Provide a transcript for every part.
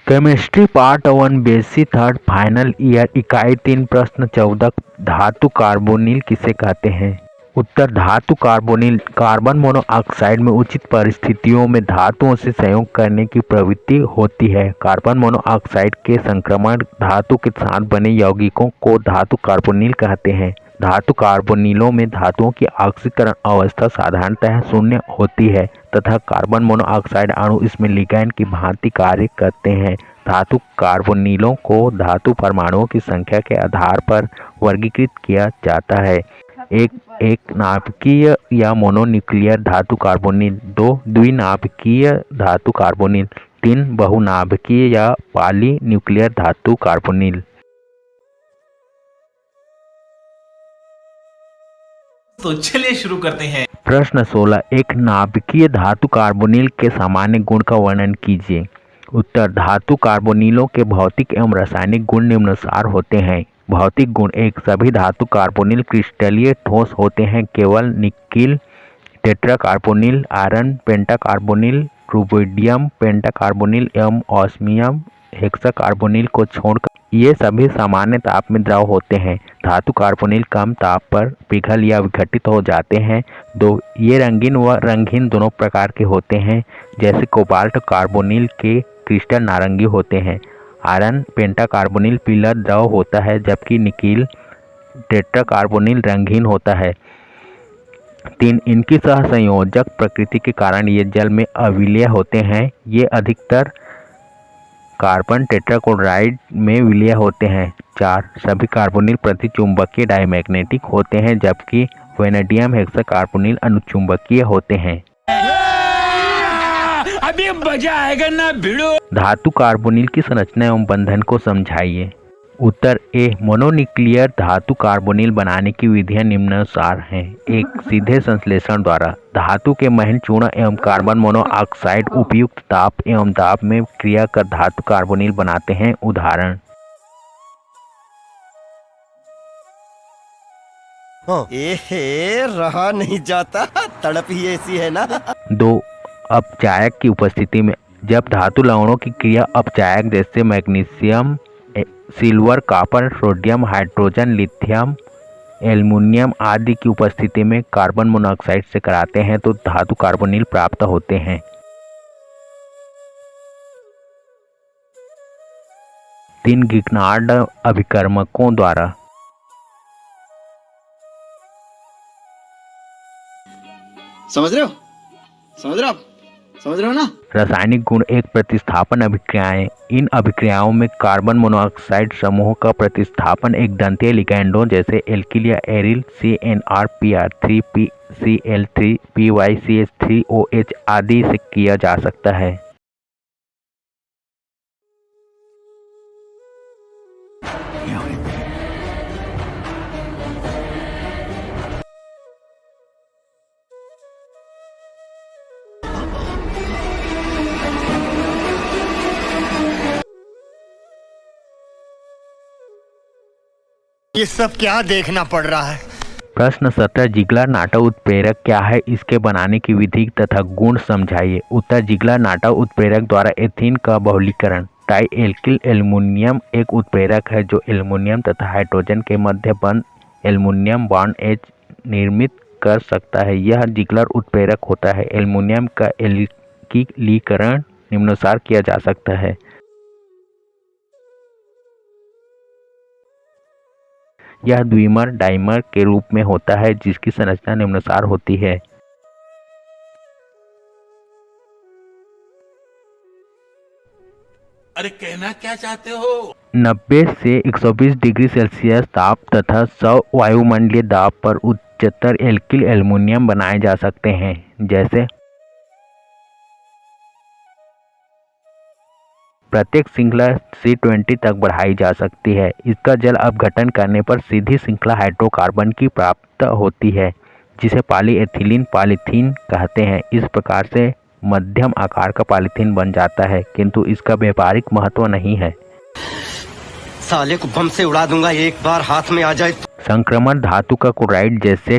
Chemistry part 1 बेसी third final year इकाई 3 प्रश्न 14 धातु कार्बोनिल किसे कहते हैं। उत्तर धातु कार्बोनिल कार्बन मोनोऑक्साइड में उचित परिस्थितियों में धातुओं से संयोग करने की प्रवृत्ति होती है। कार्बन मोनोऑक्साइड के संक्रमण धातु के साथ बने यौगिकों को धातु कार्बोनिल कहते हैं। धातु कार्बोनिलों में धातुओं की ऑक्सीकरण अवस्था साधारणतः शून्य होती है तथा कार्बन मोनोऑक्साइड अणु इसमें लिगैंड की भांति कार्य करते हैं। धातु कार्बोनिलों को धातु परमाणुओं की संख्या के आधार पर वर्गीकृत किया जाता है। एक नाभिकीय या मोनोन्यूक्लियर धातु कार्बोनिल, 2 द्विनाभिकीय धातु कार्बोनिल, 3 बहुनाभिकीय या पॉलीन्यूक्लियर धातु कार्बोनिल। तो चलिए शुरू करते हैं। प्रश्न 16 एक नाभिकीय धातु कार्बोनिल के सामान्य गुण का वर्णन कीजिए। उत्तर धातु कार्बोनिलों के भौतिक एवं रासायनिक गुण निम्नानुसार होते हैं। भौतिक गुण 1 सभी धातु कार्बोनिल क्रिस्टलीय ठोस होते हैं। केवल निकिल टेट्राकार्बोनिल, आयरन पेंटाकार्बोनिल, रुबिडियम पेंटाकार्बोनिल एवं ऑस्मियम हेक्साकार्बोनिल को छोड़कर ये सभी सामान्य ताप में द्रव होते हैं। धातु कार्बोनिल कम ताप पर पिघल या विघटित हो जाते हैं। 2 ये रंगीन व रंगहीन दोनों प्रकार के होते हैं। जैसे कोबाल्ट कार्बोनिल के क्रिस्टल नारंगी होते हैं। आयरन पेंटाकार्बोनिल पीला द्रव होता है जबकि निकिल टेट्राकार्बोनिल रंगहीन होता है। 3 इनकी सहसंयोजक प्रकृति के कारण ये जल में अविलेय होते हैं। ये अधिकतर कार्बन टेट्राक्लोराइड में विलय होते हैं। 4 सभी कार्बोनिल प्रतिचुंबकीय डायमैग्नेटिक होते हैं जबकि वेनेडियम हेक्साकार्बोनिल अनुचुंबकीय होते हैं। अभी मजा आएगा ना भिड़ो। धातु कार्बोनिल की संरचना एवं बंधन को समझाइए। उत्तर ए मोनोन्यूक्लियर धातु कार्बोनिल बनाने की विधियां निम्नानुसार हैं। 1 सीधे संश्लेषण द्वारा धातु के महीन चूर्ण एवं कार्बन मोनोऑक्साइड उपयुक्त ताप एवं दाब में क्रिया कर धातु कार्बोनिल बनाते हैं। उदाहरण रहा नहीं जाता, तड़प ही ऐसी है ना। 2 अपचायक की उपस्थिति में जब धातु लवणों की क्रिया अपचायक जैसे magnesium, silver, copper, sodium, hydrogen, lithium, aluminium आदि की उपस्थिति में कार्बन मोनोऑक्साइड से कराते हैं तो धातु कार्बोनिल प्राप्त होते हैं। 3 गिग्नार्ड अभिकर्मकों द्वारा समझ रहे हो ना। रासायनिक गुण 1 प्रतिस्थापन अभिक्रियाएं। इन अभिक्रियाओं में कार्बन मोनोऑक्साइड समूह का प्रतिस्थापन एक दंतीय लिगैंडों जैसे एल्किल या aryl CnR, Pr3, PCl3, PYCH3OH आदि से किया जा सकता है। ये सब क्या देखना पड़ रहा है। प्रश्न 17 जिगलर नाटक उत्प्रेरक क्या है, इसके बनाने की विधि तथा गुण समझाइए। उत्तर जिगलर नाटक उत्प्रेरक द्वारा एथीन का बहुलीकरण टाई एल्किल एल्युमिनियम एक उत्प्रेरक है जो एल्युमिनियम तथा हाइड्रोजन के मध्य बंद एल्युमिनियम बॉन्ड H निर्मित कर सकता है। यह जिगलर उत्प्रेरक होता है। एल्युमिनियम का एल्कीलीकरण निम्नानुसार किया जा सकता है। यह द्विमर डाइमर के रूप में होता है जिसकी संरचना निम्नानुसार होती है। अरे कहना क्या चाहते हो? 90 से 120 डिग्री सेल्सियस ताप तथा 100 वायुमंडलीय दाब पर उच्चतर एल्किल एल्युमिनियम बनाए जा सकते हैं। जैसे प्रत्येक श्रृंखला C20 तक बढ़ाई जा सकती है। इसका जल अपघटन करने पर सीधी श्रृंखला हाइड्रोकार्बन की प्राप्त होती है जिसे पॉलीएथिलीन पॉलीथीन कहते हैं। इस प्रकार से मध्यम आकार का पॉलीथीन बन जाता है किंतु इसका व्यापारिक महत्व नहीं है। साले को बम से उड़ा दूंगा एक बार हाथ में आ जाए। संक्रमण धातु का क्लोराइड जैसे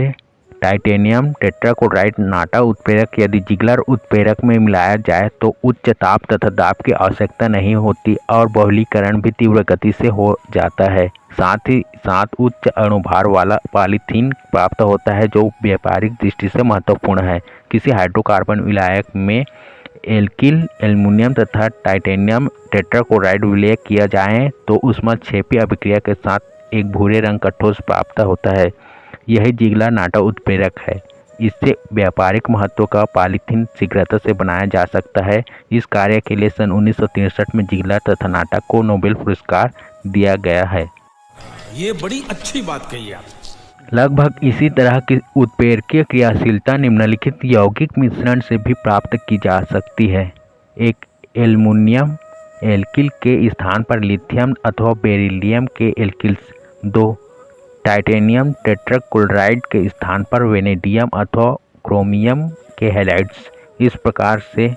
टाइटेनियम टेट्राक्लोराइड नाटा उत्प्रेरक यदि जिगलर उत्प्रेरक में मिलाया जाए तो उच्च ताप तथा दाब की आवश्यकता नहीं होती और बहुलीकरण भी तीव्र गति से हो जाता है। साथ ही साथ उच्च अणुभार वाला पॉलीथीन प्राप्त होता है जो व्यापारिक दृष्टि से महत्वपूर्ण है। किसी हाइड्रोकार्बन विलायक में एल्किल एल्युमिनियम तथा टाइटेनियम टेट्राक्लोराइड विलय किया जाए तो ऊष्माक्षेपी अभिक्रिया के साथ एक भूरे रंग का ठोस प्राप्त होता है। यही जिगलर नाटा उत्प्रेरक है। इससे व्यापारिक महत्व का पॉलीथीन शीघ्रता से बनाया जा सकता है। इस कार्य के लिए सन 1963 में जिगलर तथा नाटा को नोबेल पुरस्कार दिया गया है। ये बड़ी अच्छी बात कही आप। लगभग इसी तरह की उत्प्रेरकीय क्रियाशीलता निम्नलिखित यौगिक मिश्रण से भी प्राप्त की जा सकती है। एक एल्युमिनियम एल्किल के स्थान पर लिथियम अथवा बेरिलियम के एल्किल्स। 2 टाइटेनियम टेट्राक्लोराइड के स्थान पर वेनेडियम अथवा क्रोमियम के हैलाइड्स। इस प्रकार से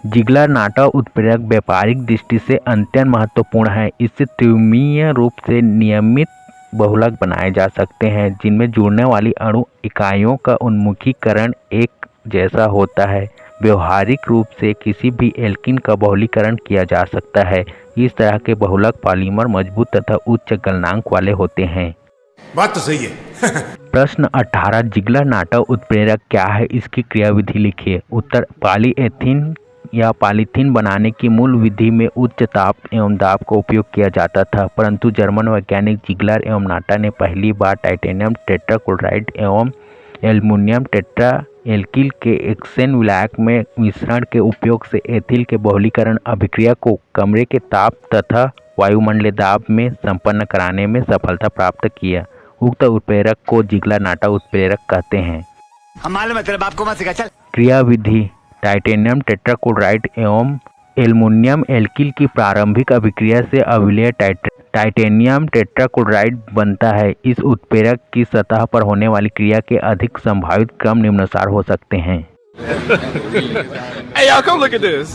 जिगलर नाटा उत्प्रेरक व्यापारिक दृष्टि से अत्यंत महत्वपूर्ण है। इससे त्रिमीय रूप से नियमित बहुलक बनाए जा सकते हैं जिनमें जुड़ने वाली अणु इकाइयों का उन्मुखीकरण एक जैसा होता है। व्यवहारिक रूप से किसी भी एल्कीन का बहुलीकरण किया जा सकता है। इस तरह के बहुलक पॉलीमर मजबूत तथा उच्च गलनांक वाले होते हैं। बात तो सही है। प्रश्न 18 जिगलर नाटा उत्प्रेरक क्या है, इसकी क्रियाविधि लिखिए। उत्तर पॉलीएथीन या पॉलीथीन बनाने की मूल विधि में उच्च ताप एवं दाब का उपयोग किया जाता था, परंतु जर्मन वैज्ञानिक जिगलर एवं नाटा ने पहली बार टाइटेनियम टेट्राक्लोराइड एवं एल्युमिनियम टेट्रा एल्किल के एक्सेन विलायक में मिश्रण के उपयोग से एथिल के बहुलीकरण अभिक्रिया को कमरे के ताप तथा वायुमंडलीय दाब में संपन्न कराने में सफलता प्राप्त किया। उक्त उत्प्रेरक को जिगलर नाटा उत्प्रेरक कहते हैं। हम मालूम है तेरे बाप को मत सिखा चल। क्रियाविधि टाइटेनियम टेट्राक्लोराइड एवं एल्युमिनियम एल्किल की प्रारंभिक अभिक्रिया से अविलेय टाइटेनियम टेट्राक्लोराइड बनता है। इस उत्प्रेरक की सतह पर होने वाली क्रिया के अधिक संभावित क्रम निम्नानुसार हो सकते हैं। Hey, y'all, come look at this.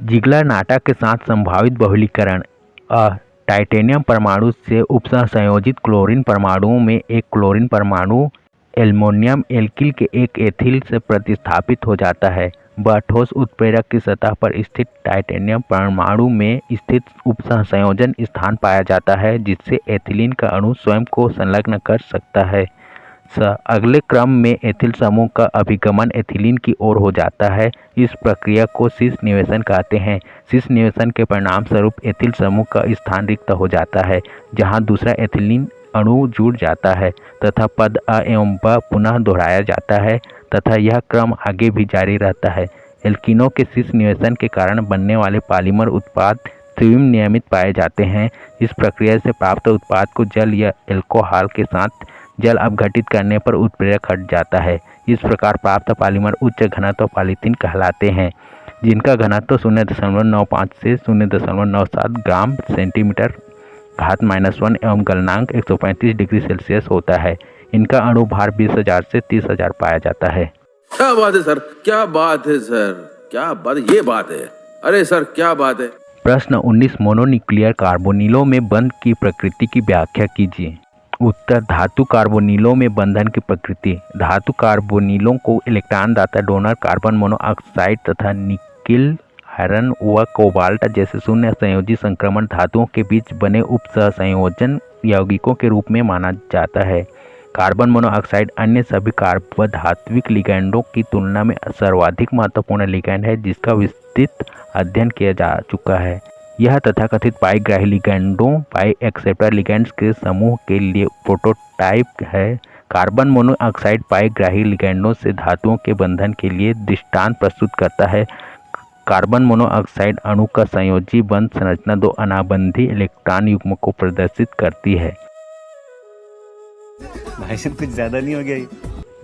Ziggler नाटा के साथ संभावित बहुलीकरण। टाइटेनियम परमाणु से उपसंयोजित क्लोरीन परमाणुओं में एक क्लोरीन परमाणु एल्युमिनियम एल्किल के एक एथिल से प्रतिस्थापित हो जाता है। वह ठोस उत्प्रेरक की सतह पर स्थित टाइटेनियम परमाणु में स्थित उपसंयोजन स्थान पाया जाता है जिससे एथिलीन का अणु स्वयं को संलग्न कर सकता है। अगले क्रम में एथिल समूह का अभिगमन एथिलीन की ओर हो जाता है। इस प्रक्रिया को शीश निवेशन कहते हैं। शीश निवेशन के परिणाम स्वरूप एथिल समूह का स्थान रिक्त हो जाता है जहां दूसरा एथिलीन अणु जुड़ जाता है तथा पद अ एवं ब पुनः दोहराया जाता है तथा यह क्रम आगे भी जारी रहता है। एल्कीनों के शीश निवेशन के कारण बनने वाले पॉलीमर उत्पाद त्रिविम नियमित पाए जाते हैं। इस प्रक्रिया से प्राप्त उत्पाद को जल या एल्कोहल के साथ जल अपघटित करने पर उत्प्रेरक हट जाता है। इस प्रकार प्राप्त पॉलीमर उच्च घनत्व पॉलीथीन कहलाते हैं जिनका घनत्व 0.95 से 0.97 ग्राम सेंटीमीटर घात -1 एवं गलनांक 135 डिग्री सेल्सियस होता है। इनका अणु भार 20,000 से 30,000 पाया जाता है। क्या बात है सर, क्या बात है सर, क्या बात, ये बात है। अरे सर क्या बात है। प्रश्न 19 मोनोन्यूक्लियर कार्बोनिलों में बंध की प्रकृति की व्याख्या कीजिए। उत्तर धातु कार्बोनिलों में बंधन की प्रकृति। धातु कार्बोनिलों को इलेक्ट्रॉन दाता डोनर कार्बन मोनोऑक्साइड तथा निकेल आयरन व कोबाल्ट जैसे शून्य संयोजी संक्रमण धातुओं के बीच बने उपसंयोजन यौगिकों के रूप में माना जाता है। कार्बन मोनोऑक्साइड अन्य सभी कार्बोधात्विक लिगैंडों की तुलना में सर्वाधिक महत्वपूर्ण लिगैंड है जिसका विस्तृत अध्ययन किया जा चुका है। यह तथाकथित पाईग्राही लिगैंडों पाई एक्सेप्टर लिगैंड्स के समूह के लिए प्रोटोटाइप है। कार्बन मोनोऑक्साइड पाईग्राही लिगैंडों से धातुओं के बंधन के लिए दृष्टांत प्रस्तुत करता है। कार्बन मोनोऑक्साइड अणु का संयोजी बंध संरचना 2 अनाबंधी इलेक्ट्रॉन युग्म को प्रदर्शित करती है। भाई साहब कुछ ज्यादा नहीं हो गया?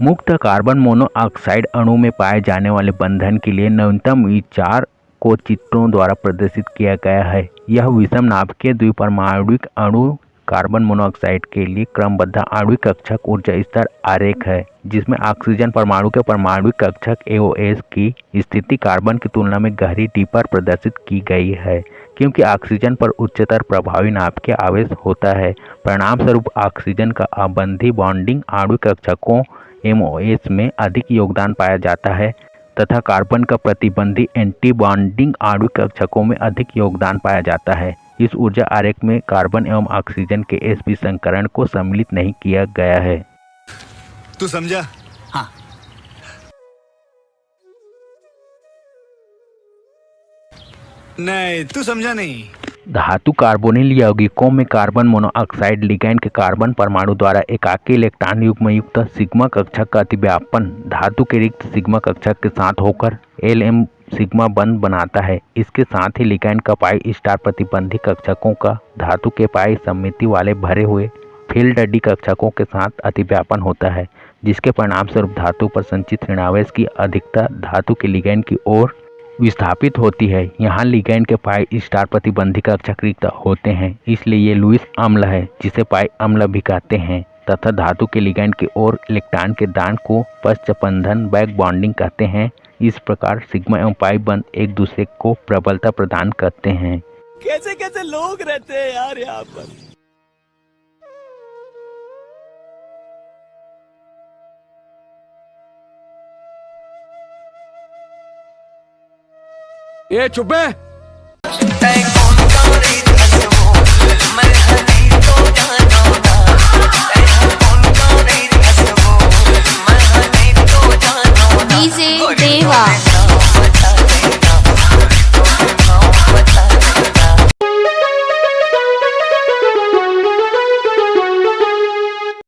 मुक्त कार्बन मोनोऑक्साइड अणु में पाए जाने वाले बंधन के लिए न्यूनतम विचार को चित्रों द्वारा प्रदर्शित किया गया है। यह विषम नाभिकीय द्विपरमाणुक अणु कार्बन मोनोऑक्साइड के लिए क्रमबद्ध आणविक कक्षक ऊर्जा स्तर आरेख है, जिसमें ऑक्सीजन परमाणु के परमाणविक कक्षक AOS की स्थिति कार्बन की तुलना में गहरी डी पर प्रदर्शित की गई है, क्योंकि ऑक्सीजन पर उच्चतर प्रभावी नाभिकीय आवेश होता है। परिणाम स्वरूप ऑक्सीजन का अबंधी बॉन्डिंग आणविक कक्षकों MOS में अधिक योगदान पाया जाता है तथा कार्बन का प्रतिबंधी एंटी बॉन्डिंग आणविक कक्षकों में अधिक योगदान पाया जाता है। इस ऊर्जा आरेख में कार्बन एवं ऑक्सीजन के sp संकरण को सम्मिलित नहीं किया गया है। तू समझा? हाँ। नहीं, तू समझा नहीं। धातु कार्बोनिल यौगिकों में कार्बन मोनोऑक्साइड लिगैंड के कार्बन परमाणु द्वारा एकाकी इलेक्ट्रॉन युग्म युक्त सिग्मा कक्षक का अतिव्यापन धातु के रिक्त सिग्मा कक्षक के साथ होकर Lm सिग्मा बंध बनाता है। इसके साथ ही लिगैंड का पाई स्टार प्रतिबंधी कक्षकों का धातु के पाई सममिति वाले भरे हुए फील्ड डी कक्षकों के साथ अतिव्यापन होता है, जिसके परिणाम स्वरूप धातु पर संचित ऋणावेश की अधिकता धातु के लिगैंड की ओर विस्थापित होती है। यहाँ लिगैंड के पाई स्टार प्रतिबंधी कक्षक रिक्त होते हैं, इसलिए ये लुईस अम्ल है, जिसे पाई अम्ल भी कहते हैं, तथा धातु के लिगैंड की ओर इलेक्ट्रॉन के दान को पश्चबंधन बैक बॉन्डिंग कहते हैं। इस प्रकार सिग्मा एवं पाई बंध एक दूसरे को प्रबलता प्रदान करते हैं। कैसे कैसे लोग रहते हैं यार यहाँ पर। ये चुप है।